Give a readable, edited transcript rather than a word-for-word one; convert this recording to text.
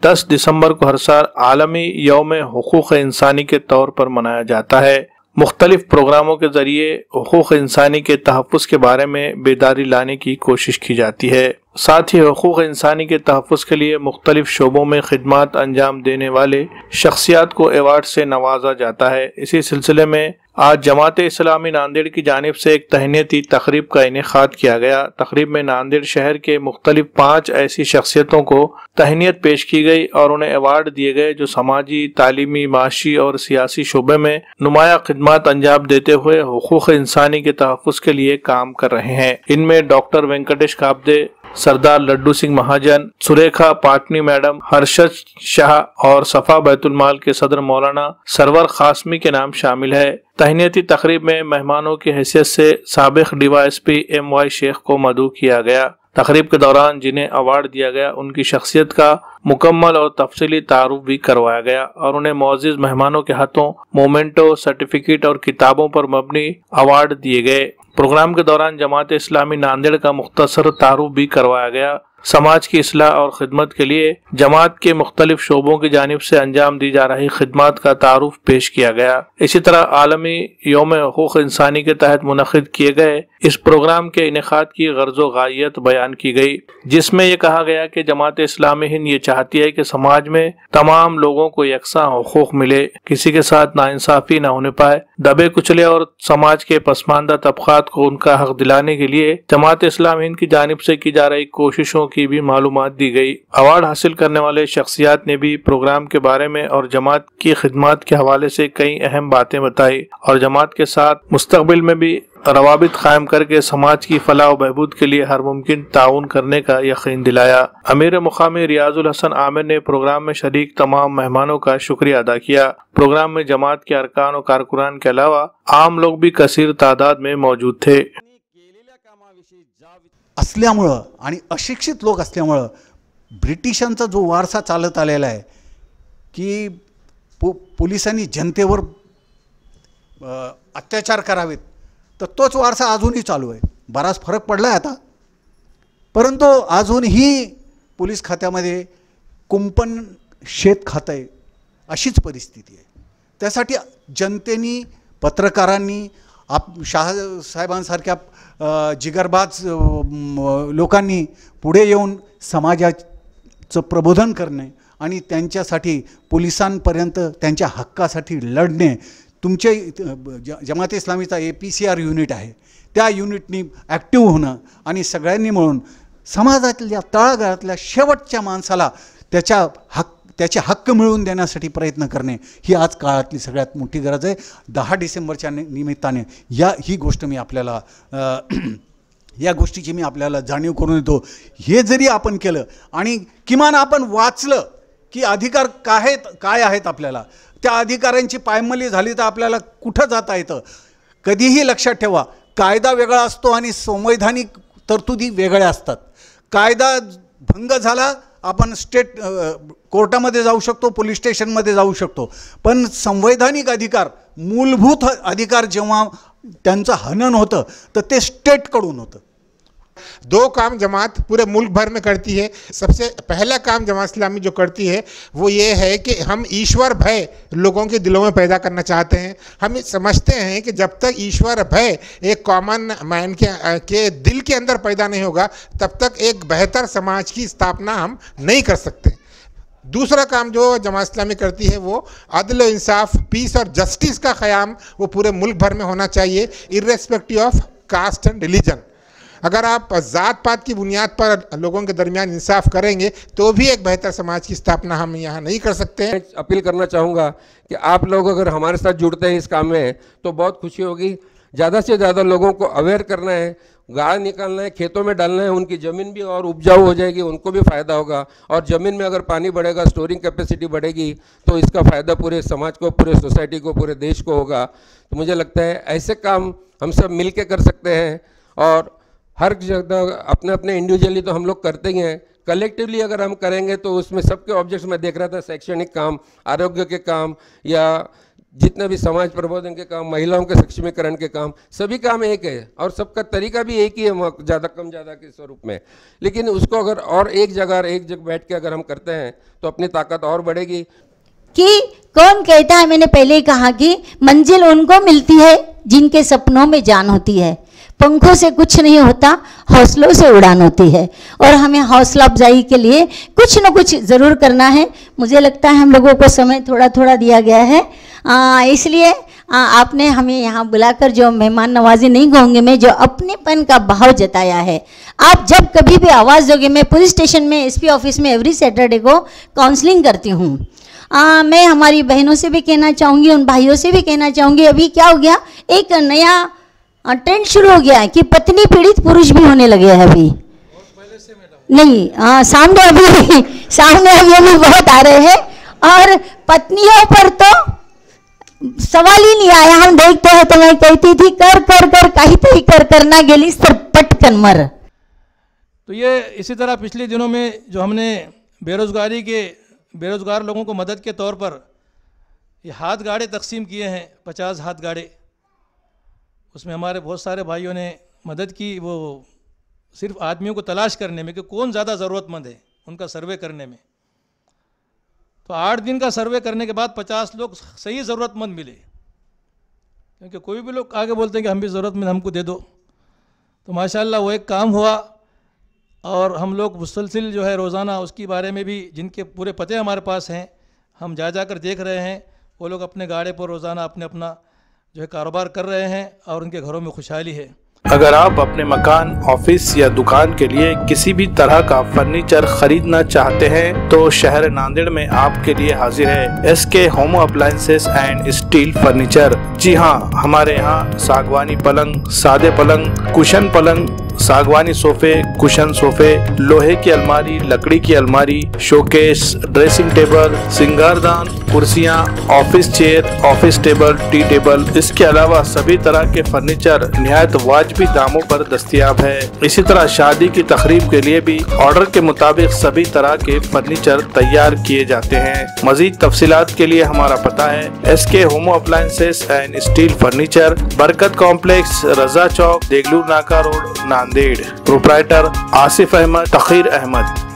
10 दिसंबर को हर साल आलमी यौम हुकूक इंसानी के तौर पर मनाया जाता है। मुख्तलिफ प्रोग्रामों के जरिए हुकूक इंसानी के तहफ़्फ़ुज़ के बारे में बेदारी लाने की कोशिश की जाती है। साथ ही हुकूक इंसानी के तहफ़्फ़ुज़ के लिए मुख्तलिफ शोबों में खिदमत अंजाम देने वाले शख्सियात को अवार्ड से नवाजा जाता है। इसी सिलसिले में आज जमात इस्लामी नांदेड़ की जानिब से एक तहनीती तकरीब का इनेकाद किया गया। तकरीब में नांदेड़ शहर के मुख्तलिफ 5 ऐसी शख्सियतों को तहनीत पेश की गई और उन्हें अवार्ड दिए गए जो समाजी, तालीमी, माशी और सियासी शोबे में नुमाया खिदमत अंजाम देते हुए हुकूक इंसानी के तहफ़्फ़ुज़ के लिए काम कर रहे हैं। इनमें डॉक्टर वेंकटेश काब्दे, सरदार लड्डू सिंह महाजन, सुरेखा पाटनी मैडम, हर्षद शाह और सफा बैतुल-माल के सदर मौलाना सरवर खासमी के नाम शामिल है। तहनीती तकरीब में मेहमानों की हैसियत से साबिक DYSP MY शेख को मदऊ किया गया। तकरीब के दौरान जिन्हें अवार्ड दिया गया उनकी शख्सियत का मुकम्मल और तफसीली तारुफ भी करवाया गया और उन्हें मौजूद मेहमानों के हाथों मोमेंटो, सर्टिफिकेट और किताबों पर मबनी अवार्ड दिए गए। प्रोग्राम के दौरान जमात इस्लामी नांदेड़ का मुख्तसर तारुफ भी करवाया गया। समाज की इस्लाह और खिदमत के लिए जमात के मुख्तलिफ शोबों की जानिब से अंजाम दी जा रही खिदमत का तारुफ पेश किया गया। इसी तरह आलमी यौम हुकूक इंसानी के तहत मुनक़िद किए गए इस प्रोग्राम के इनेकाद की गर्ज़ो गायत बयान की गई, जिसमें यह कहा गया कि जमात इस्लामी हिंद ये चाहती है कि समाज में तमाम लोगों को यकसा हुकूक मिले, किसी के साथ नाइंसाफ़ी न होने पाए। दबे कुचले और समाज के पसमानदा तबक़ात को उनका हक दिलाने के लिए जमात इस्लामी हिंद की जानिब से की जा रही कोशिशों की भी मालूमात दी गई। अवार्ड हासिल करने वाले शख्सियात ने भी प्रोग्राम के बारे में और जमात की खिदमत के हवाले से कई अहम बातें बताई और जमात के साथ मुस्तकबिल में भी रवाबित कायम करके समाज की फलाह व बहबूद के लिए हर मुमकिन ताउन करने का यकीन दिलाया। अमीर मुकामी रियाजुल हसन आमिर ने प्रोग्राम में शरीक तमाम मेहमानों का शुक्रिया अदा किया। प्रोग्राम में जमात के अरकान और कारकुनान के अलावा आम लोग भी कसीर तादाद में मौजूद थे। असल्यामुळं आणि अशिक्षित लोक असल्यामुळं ब्रिटिशांचा जो वारसा चालत आलेला आहे की पोलिसांनी जनतेवर अत्याचार करावेत, तर तोच वारसा अजूनही चालू आहे। बराच फरक पडला आहे आता, परंतु अजूनही पोलीस खात्यामध्ये कुंपण शेत खातं आहे, अशीच परिस्थिती आहे। त्यासाठी जनतेनी, पत्रकारांनी, साहेबांसारख्या जिगरबाज लोकांनी पुढे येऊन समाजाचं प्रबोधन करणे आणि त्यांच्यासाठी पोलिसांपर्यंत त्यांच्या हक्कासाठी लढणे। तुमचे जमात इस्लामीचा APCR युनिट आहे, त्या युनिटनी ॲक्टिव्ह होणं आणि सगळ्यांनी मिळून समाजातल्या तळागाळातल्या शेवटच्या माणसाला त्याचे हक्क मिळवून देण्यासाठी प्रयत्न करणे ही आज काळातली सगळ्यात मोठी गरज आहे। 10 डिसेंबरच्या निमित्ताने ही गोष्ट मी आपल्याला या गोष्टीची मी आपल्याला जाणीव करून देतो। हे जरी आपण केलं आणि किमान आपण वाचलं की अधिकार काय आहेत आपल्याला, त्या अधिकारांची पायमल्ली झाली तर आपल्याला कुठं जाता येतं। कधीही लक्षात ठेवा, कायदा वेगळा असतो आणि संवैधानिक तरतुदी वेगळ्या असतात। कायदा भंग झाला, आपण स्टेट कोर्टामध्ये जाऊ शकतो, पोलीस स्टेशनमध्ये जाऊ शकतो, पण संवैधानिक अधिकार, मूलभूत अधिकार जेव्हा त्यांचं हनन होतं तर ते स्टेटकडून होतं। 2 काम जमात पूरे मुल्क भर में करती है। सबसे पहला काम जमात इस्लामी जो करती है वो ये है कि हम ईश्वर भय लोगों के दिलों में पैदा करना चाहते हैं। हम समझते हैं कि जब तक ईश्वर भय एक कॉमन मैन के दिल के अंदर पैदा नहीं होगा तब तक एक बेहतर समाज की स्थापना हम नहीं कर सकते। दूसरा काम जो जमात इस्लामी करती है वो अदल इंसाफ, पीस और जस्टिस का क़याम वो पूरे मुल्क भर में होना चाहिए, irrespective of caste and religion. अगर आप ज़ात पात की बुनियाद पर लोगों के दरमियान इंसाफ करेंगे तो भी एक बेहतर समाज की स्थापना हम यहाँ नहीं कर सकते हैं। अपील करना चाहूँगा कि आप लोग अगर हमारे साथ जुड़ते हैं इस काम में तो बहुत खुशी होगी। ज़्यादा से ज़्यादा लोगों को अवेयर करना है, गाय निकालना है, खेतों में डालना है, उनकी ज़मीन भी और उपजाऊ हो जाएगी, उनको भी फ़ायदा होगा। और ज़मीन में अगर पानी बढ़ेगा, स्टोरिंग कैपेसिटी बढ़ेगी तो इसका फ़ायदा पूरे समाज को, पूरे सोसाइटी को, पूरे देश को होगा। तो मुझे लगता है ऐसे काम हम सब मिल के कर सकते हैं और हर जगह अपने अपने इंडिविजुअली तो हम लोग करते ही हैं, कलेक्टिवली अगर हम करेंगे तो उसमें सबके ऑब्जेक्ट्स में देख रहा था, शैक्षणिक काम, आरोग्य के काम या जितने भी समाज प्रबोधन के काम, महिलाओं के सक्षमीकरण के काम, सभी काम एक है और सबका तरीका भी एक ही है, ज़्यादा कम ज़्यादा के स्वरूप में। लेकिन उसको अगर और एक जगह बैठ के अगर हम करते हैं तो अपनी ताकत और बढ़ेगी। कि कौन कहता है, मैंने पहले ही कहा कि मंजिल उनको मिलती है जिनके सपनों में जान होती है। पंखों से कुछ नहीं होता, हौसलों से उड़ान होती है, और हमें हौसला अफजाई के लिए कुछ न कुछ ज़रूर करना है। मुझे लगता है हम लोगों को समय थोड़ा थोड़ा दिया गया है, इसलिए आपने हमें यहाँ बुलाकर जो मेहमान नवाजी नहीं कहूँगी मैं, जो अपनेपन का भाव जताया है। आप जब कभी भी आवाज़ दोगे, मैं पुलिस स्टेशन में एसपी ऑफिस में एवरी सैटरडे को काउंसलिंग करती हूँ। मैं हमारी बहनों से भी कहना चाहूँगी, उन भाइयों से भी कहना चाहूँगी, अभी क्या हो गया, एक नया ट्रेंड शुरू हो गया है कि पत्नी पीड़ित पुरुष भी होने लगे हैं अभी। नहीं, सामने अभी बहुत आ रहे हैं, और पत्नियों पर तो सवाल ही नहीं आया। हम देखते हैं तो मैं कहती थी कर कर कर काहीतरी कर करना गेली तर पटकन मर। तो ये इसी तरह पिछले दिनों में जो हमने बेरोजगार लोगों को मदद के तौर पर ये हाथ गाड़े तकसीम किए हैं, 50 हाथ गाड़े, उसमें हमारे बहुत सारे भाइयों ने मदद की। वो सिर्फ आदमियों को तलाश करने में कि कौन ज़्यादा ज़रूरतमंद है, उनका सर्वे करने में। तो 8 दिन का सर्वे करने के बाद 50 लोग सही ज़रूरतमंद मिले, क्योंकि कोई भी लोग आगे बोलते हैं कि हम भी ज़रूरतमंद, हमको दे दो। तो माशाल्लाह वो एक काम हुआ, और हम लोग मुसलसिल जो है रोज़ाना उसकी बारे में भी, जिनके पूरे पते हमारे पास हैं, हम जाकर देख रहे हैं। वो लोग अपने गाड़े पर रोज़ाना अपना जो है कारोबार कर रहे हैं, और उनके घरों में खुशहाली है। अगर आप अपने मकान, ऑफिस या दुकान के लिए किसी भी तरह का फर्नीचर खरीदना चाहते हैं तो शहर नांदेड़ में आपके लिए हाजिर है SK home appliances and steel furniture. जी हाँ, हमारे यहाँ सागवानी पलंग, सादे पलंग, कुशन पलंग, सागवानी सोफे, कुशन सोफे, लोहे की अलमारी, लकड़ी की अलमारी, शोकेस, ड्रेसिंग टेबल, सिंगारदान, कुर्सियां, office chair, office table, tea table, इसके अलावा सभी तरह के फर्नीचर निहायत वाजिबी दामों पर दस्तयाब है। इसी तरह शादी की तकरीब के लिए भी ऑर्डर के मुताबिक सभी तरह के फर्नीचर तैयार किए जाते हैं। मजीद तफसीलात के लिए हमारा पता है SK home appliances and steel furniture, Barkat complex, Raza Chowk, Degloor Naka road, Nanded. Proprietor Asif Ahmed, Takheer Ahmad.